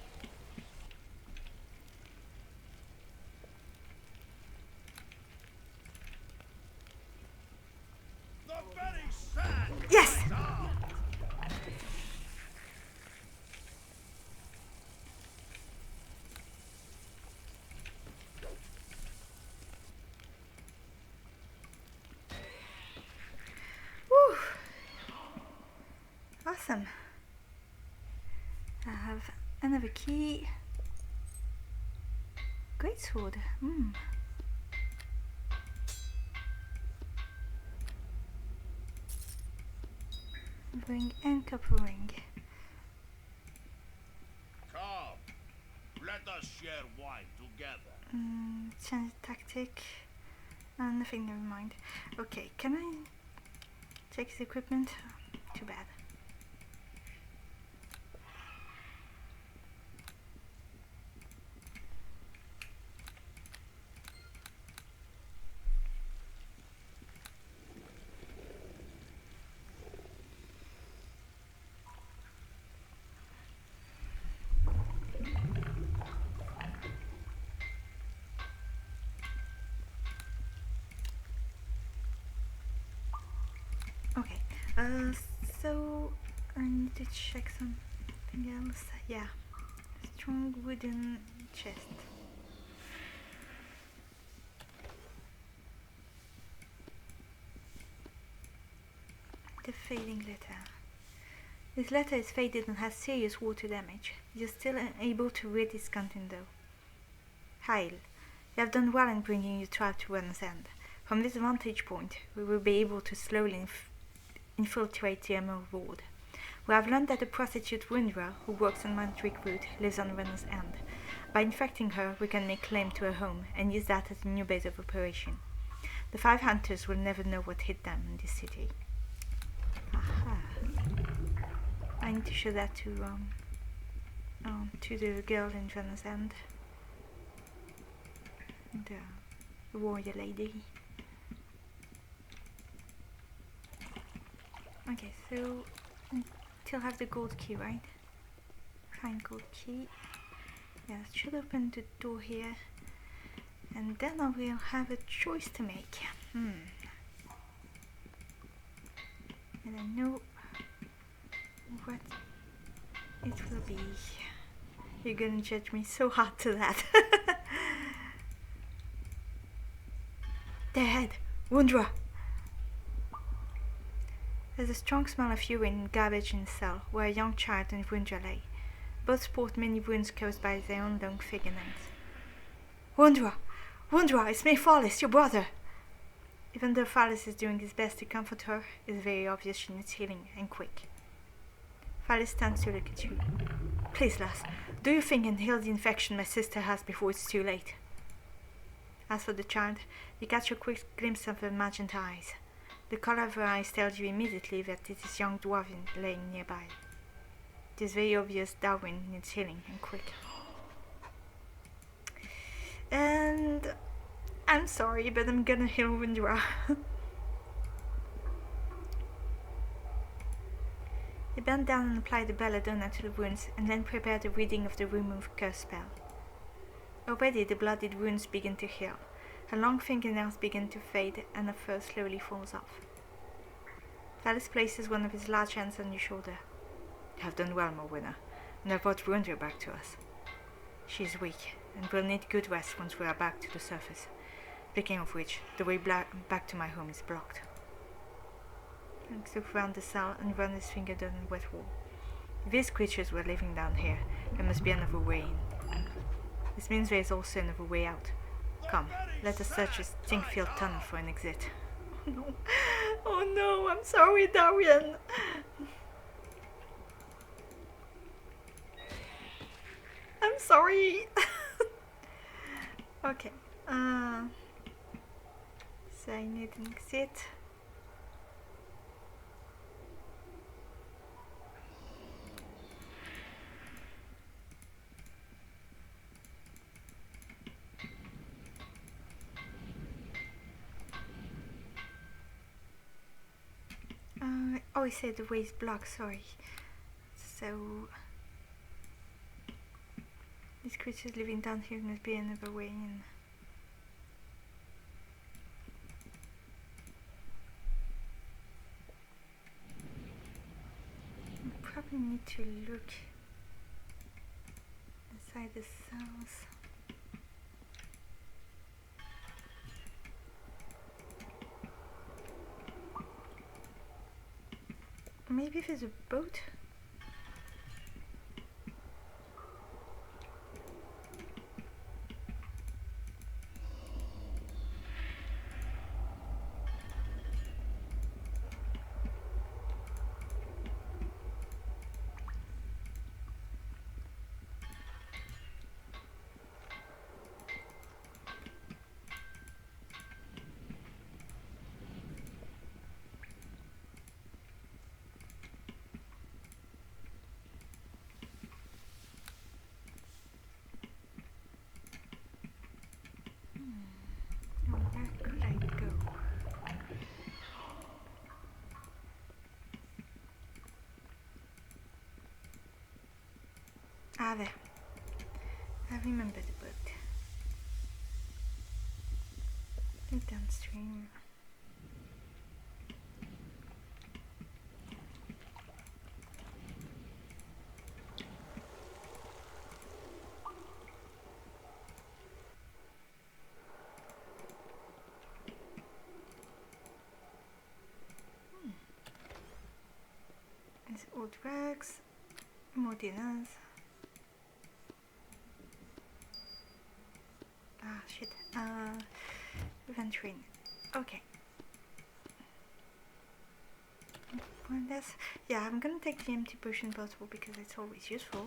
The very sand Yes! cries out. Woo! Awesome. I have another key. Great sword. Ring and copper ring. Come, let us share wine together. Change tactic. Nothing, never mind. Okay, can I take the equipment? Too bad. Okay, so I need to check something else. Yeah, strong wooden chest. The fading letter. This letter is faded and has serious water damage. You're still unable to read its content though. Hail, you have done well in bringing your tribe to one's end. From this vantage point, we will be able to slowly infiltrate the Emerald Ward. We have learned that the prostitute Wundra, who works on Magic Root, lives on Runner's End. By infecting her, we can make claim to her home and use that as a new base of operation. The 5 hunters will never know what hit them in this city. Aha. I need to show that to the girl in Runner's End. The warrior lady. Okay, so I still have the gold key, right? Find gold key. Yeah, it should open the door here. And then I will have a choice to make. And I know what it will be. You're gonna judge me so hard to that. Their head! Wundra! There's a strong smell of urine and garbage in the cell, where a young child and Wundra lay. Both sport many wounds caused by their own long fingernails. Wundra! Wundra, it's me, Fallis, your brother! Even though Fallis is doing his best to comfort her, it's very obvious she needs healing, and quick. Fallis stands to look at you. Please, lass, do your thing and heal the infection my sister has before it's too late. As for the child, you catch a quick glimpse of her magenta eyes. The color of her eyes tells you immediately that it is young Darwien laying nearby. It is very obvious Darwien needs healing, and quick. And I'm sorry, but I'm gonna heal Wundra. He bent down and applied the belladonna to the wounds, and then prepared the reading of the remove curse spell. Already the bloodied wounds begin to heal. Her long fingernails begin to fade, and her fur slowly falls off. Fallis places one of his large hands on your shoulder. You have done well, my winner, and have brought Wundra back to us. She is weak, and will need good rest once we are back to the surface. Speaking of which, the way back to my home is blocked. He looks around the cell and runs his finger down the wet wall. If these creatures were living down here, there must be another way in. This means there is also another way out. Come, let us search this stink-filled tunnel for an exit. Oh no, oh no, I'm sorry, Darwien. I'm sorry. Okay, so I need an exit. Oh, I said the way is blocked, sorry. So These creatures living down here must be another way in. I probably need to look inside the cells. Maybe there's a boat? Where could I go? Ah, there. I remember the boat. Look downstream. There's old rags, more dinners. Ah, shit. Venturing. Okay. Yeah, I'm gonna take the empty potion bottle because it's always useful.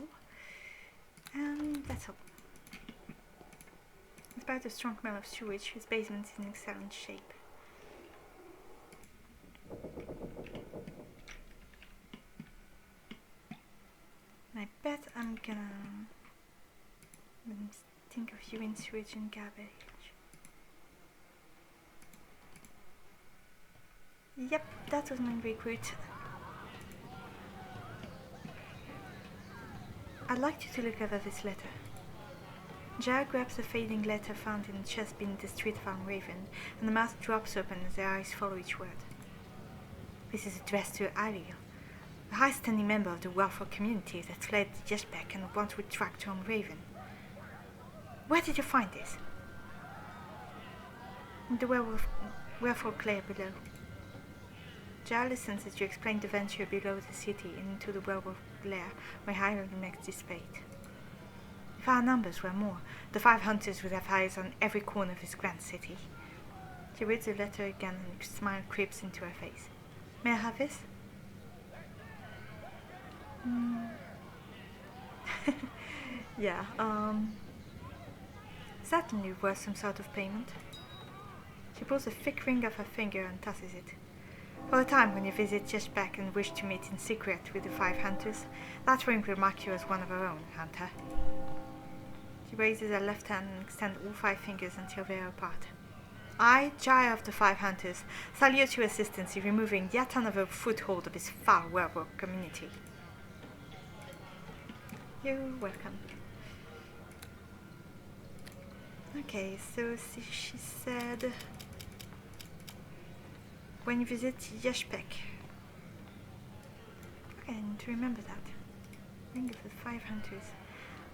And that's all. Despite the strong smell of sewage, his basement is in excellent shape. I bet I'm gonna think of you in sewage and garbage. Yep, that was my recruit. I'd like you to look over this letter. Jar grabs a fading letter found in the chest beneath the street of Almraiven, and the mouth drops open as their eyes follow each word. This is addressed to Ali, a high-standing member of the welfare community that fled Jeshbek and once would track to Almraiven. Where did you find this? In the welfare clear below. Jar listens as you explain the venture below the city and into the welfare lair where hiring next displayed. If our numbers were more, the 5 hunters would have eyes on every corner of this grand city. She reads the letter again and a smile creeps into her face. May I have this? Yeah, certainly worth some sort of payment. She pulls a thick ring off her finger and tosses it. For a time when you visit Jeshbek and wish to meet in secret with the 5 hunters, that ring will mark you as one of our own, hunter. She raises her left hand and extends all 5 fingers until they are apart. I, Jar of the 5 hunters, salute your assistance in removing yet another foothold of this foul werewolf community. You're welcome. Okay, so she said, when you visit Jeshbek. Okay, I need to remember that. Ring of the 5 hunters.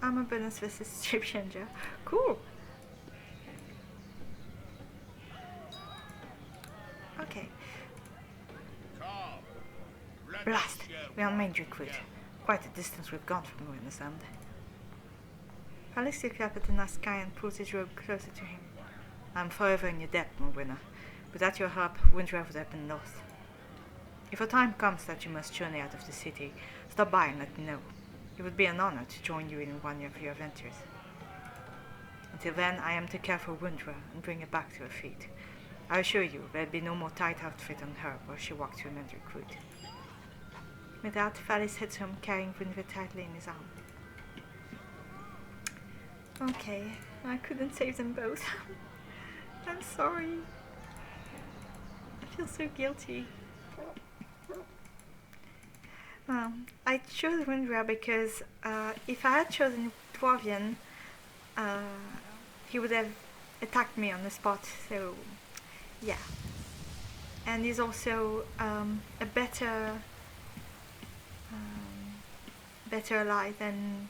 Armor bonus versus strip changer. Cool! Okay. Blast! We're on Main Recruit. Quite a distance we've gone from Ruinous Land. Alex looks up at the night sky and pulls his robe closer to him. I'm forever in your debt, my winner. Without your help, Wundra would have been lost. If a time comes that you must journey out of the city, stop by and let me know. It would be an honor to join you in one of your adventures. Until then, I am to care for Wundra and bring her back to her feet. I assure you, there'll be no more tight outfit on her while she walks to Main Recruit. With that, Valis heads home carrying Wundra tightly in his arm. Okay, I couldn't save them both. I'm sorry. I feel so guilty. I chose Wundra because if I had chosen Darwien, he would have attacked me on the spot. So yeah, and he's also a better ally than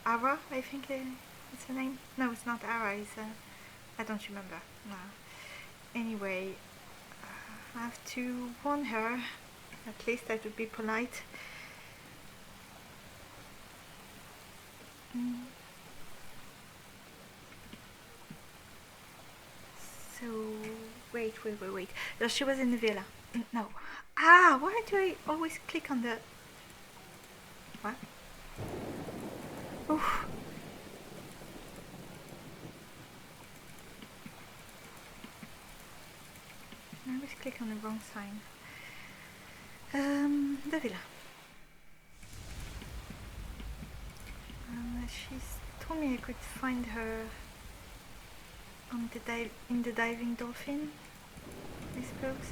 Ara, I think it's her name. No, it's not Ara. It's I don't remember. No. Anyway, I have to warn her. At least that would be polite. So wait. No, she was in the villa. No. Ah, why do I always click on the... What? Oof. I always click on the wrong sign. The villa. She's told me I could find her on the in the diving dolphin, I suppose.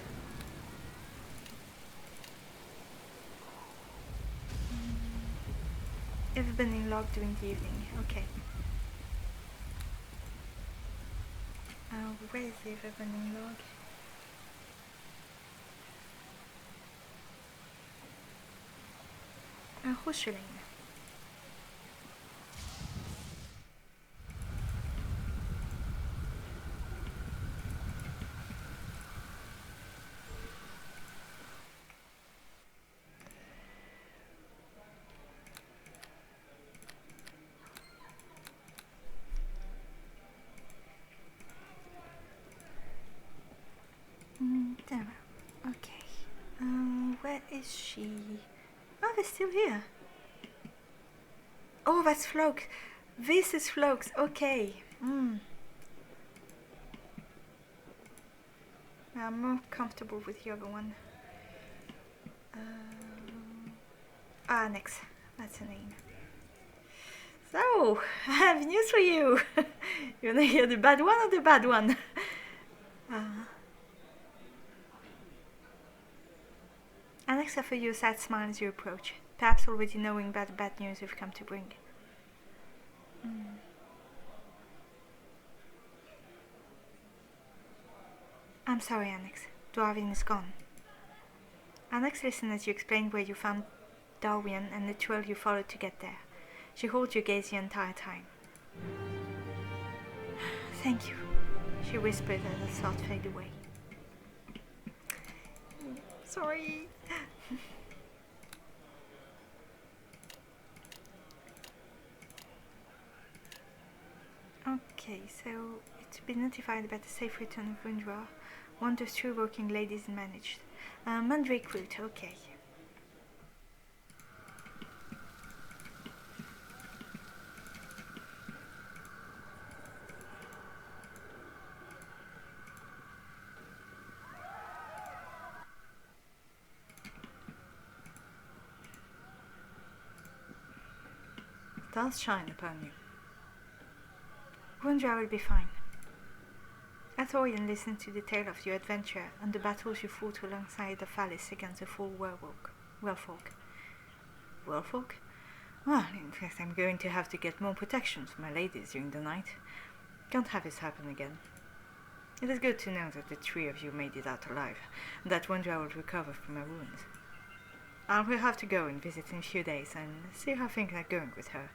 Ever been in log during the evening? Okay. Where is the ever been in log? Horseshoeing. Damn. Okay. Where is she? Oh, they're still here. Oh, that's Floke. This is Floke's. Okay. I'm more comfortable with the other one. Next. That's her name. So, I have news for you. You wanna hear the bad one or the bad one? Alex offers you a sad smile as you approach, perhaps already knowing about the bad news you've come to bring. I'm sorry, Alex. Darwien is gone. Alex listened as you explained where you found Darwien and the trail you followed to get there. She holds your gaze the entire time. Thank you, she whispered as her thoughts faded away. Sorry. Okay, so it's been notified about the safe return of Wundra. One of 2 working ladies managed. Mandrake route, okay. Stars shine upon you. Wundra will be fine. Darwien listened to the tale of your adventure and the battles you fought alongside the Phallus against the full werewolf. Werewolf? Well, in fact, I'm going to have to get more protection for my ladies during the night. Can't have this happen again. It is good to know that the 3 of you made it out alive, and that Wundra will recover from her wounds. I will have to go and visit in a few days and see how things are going with her.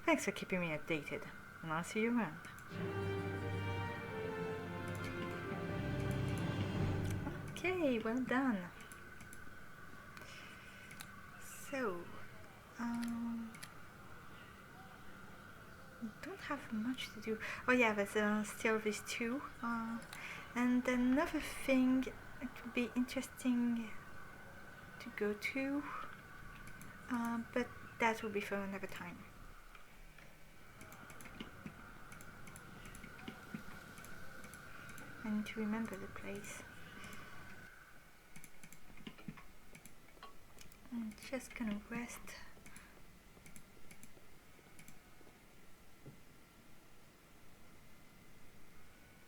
Thanks for keeping me updated, and I'll see you around. Okay, well done. So, don't have much to do. Oh yeah, there's still these 2. And another thing, it would be interesting to go to, but that will be for another time. I need to remember the place. I'm just gonna rest.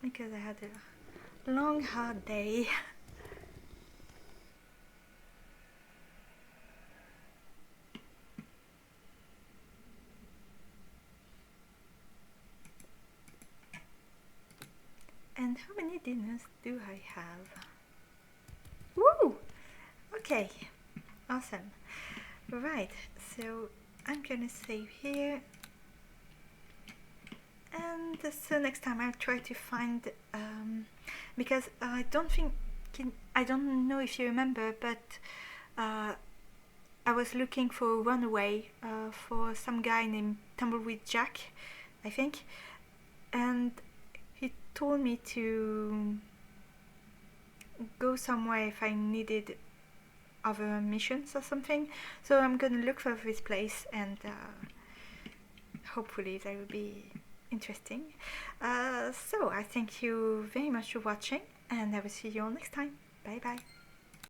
Because I had a long, hard day. And how many dinners do I have? Woo! Okay, awesome. Right, so I'm gonna save here. And so next time I'll try to find, because I don't know if you remember, but I was looking for a runaway for some guy named Tumbleweed Jack, I think, and he told me to go somewhere if I needed other missions or something. So I'm gonna look for this place, and hopefully that will be interesting. So I thank you very much for watching, and I will see you all next time. Bye bye.